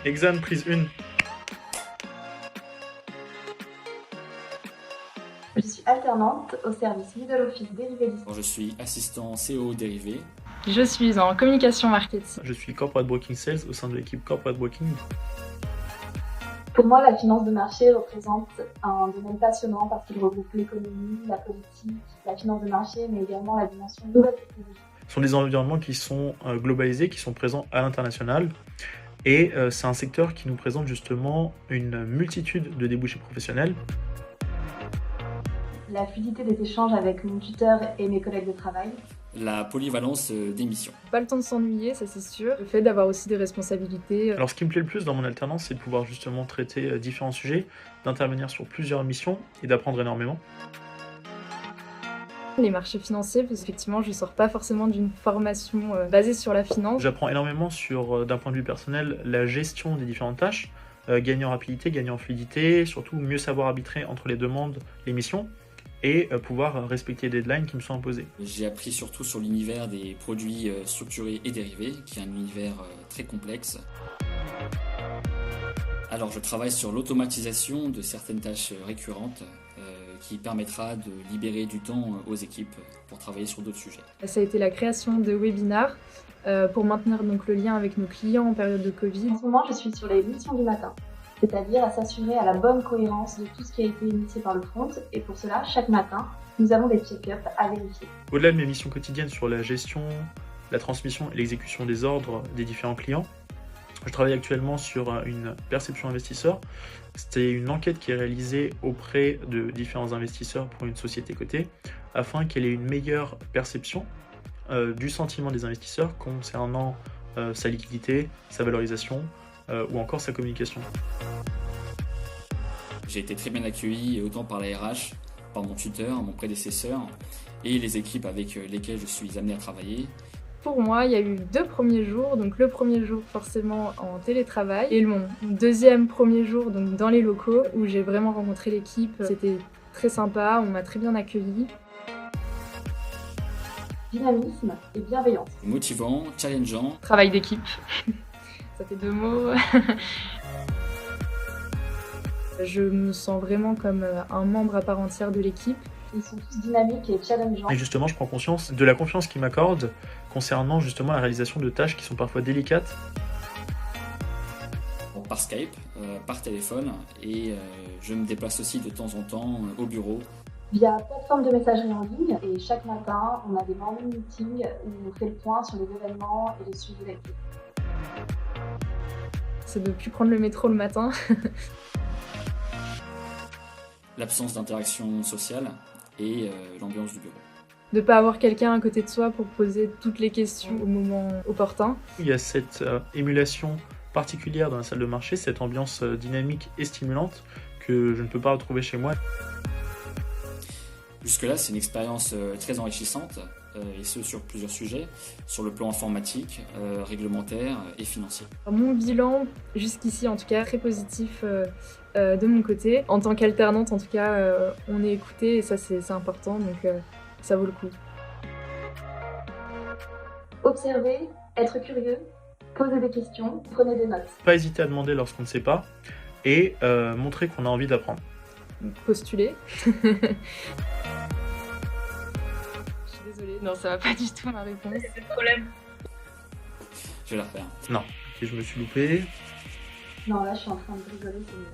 Exane prise 1. Je suis alternante au service Middle Office dérivé du... Je suis assistant CO dérivé. Je suis en communication marketing. Je suis Corporate Broking Sales au sein de l'équipe Corporate Broking. Pour moi, la finance de marché représente un domaine passionnant parce qu'il regroupe l'économie, la politique, la finance de marché, mais également la dimension nouvelle technologie. Ce sont des environnements qui sont globalisés, qui sont présents à l'international. Et c'est un secteur qui nous présente justement une multitude de débouchés professionnels. La fluidité des échanges avec mon tuteur et mes collègues de travail. La polyvalence des missions. Pas le temps de s'ennuyer, ça c'est sûr. Le fait d'avoir aussi des responsabilités. Alors ce qui me plaît le plus dans mon alternance, c'est de pouvoir justement traiter différents sujets, d'intervenir sur plusieurs missions et d'apprendre énormément. Les marchés financiers, parce qu'effectivement je sors pas forcément d'une formation basée sur la finance. J'apprends énormément sur, d'un point de vue personnel, la gestion des différentes tâches, gagner en rapidité, gagner en fluidité, surtout mieux savoir arbitrer entre les demandes, les missions, et pouvoir respecter les deadlines qui me sont imposés. J'ai appris surtout sur l'univers des produits structurés et dérivés, qui est un univers très complexe. Alors je travaille sur l'automatisation de certaines tâches récurrentes qui permettra de libérer du temps aux équipes pour travailler sur d'autres sujets. Ça a été la création de webinars pour maintenir donc le lien avec nos clients en période de Covid. En ce moment, je suis sur les missions du matin, c'est-à-dire à s'assurer à la bonne cohérence de tout ce qui a été initié par le front. Et pour cela, chaque matin, nous avons des check-ups à vérifier. Au-delà de mes missions quotidiennes sur la gestion, la transmission et l'exécution des ordres des différents clients, je travaille actuellement sur une perception investisseur. C'est une enquête qui est réalisée auprès de différents investisseurs pour une société cotée afin qu'elle ait une meilleure perception du sentiment des investisseurs concernant sa liquidité, sa valorisation ou encore sa communication. J'ai été très bien accueilli autant par la RH, par mon tuteur, mon prédécesseur et les équipes avec lesquelles je suis amené à travailler. Pour moi, il y a eu 2 premiers jours, donc le premier jour forcément en télétravail et mon deuxième premier jour donc dans les locaux où j'ai vraiment rencontré l'équipe. C'était très sympa, on m'a très bien accueilli. Dynamisme et bienveillance. Motivant, challengeant. Travail d'équipe, ça fait 2 mots. Je me sens vraiment comme un membre à part entière de l'équipe. Ils sont tous dynamiques et challengeants. Et justement, je prends conscience de la confiance qu'ils m'accordent concernant justement la réalisation de tâches qui sont parfois délicates. Par Skype, par téléphone et je me déplace aussi de temps en temps au bureau. Via plateforme de messagerie en ligne et chaque matin, on a des morning meetings où on fait le point sur les événements et les sujets d'actu. C'est de ne plus prendre le métro le matin. L'absence d'interaction sociale et l'ambiance du bureau. De ne pas avoir quelqu'un à côté de soi pour poser toutes les questions au moment opportun. Il y a cette émulation particulière dans la salle de marché, cette ambiance dynamique et stimulante que je ne peux pas retrouver chez moi. Jusque-là, c'est une expérience très enrichissante, et ce sur plusieurs sujets, sur le plan informatique, réglementaire et financier. Mon bilan, jusqu'ici en tout cas, très positif de mon côté. En tant qu'alternante, en tout cas, on est écouté et ça c'est important, donc ça vaut le coup. Observer, être curieux, poser des questions, prenez des notes. Pas hésiter à demander lorsqu'on ne sait pas et montrer qu'on a envie d'apprendre. Postuler. Je suis désolée, non ça va pas du tout ma réponse. C'est le problème. Je vais la refaire. Non, et je me suis loupé. Non, là je suis en train de rigoler, c'est nul.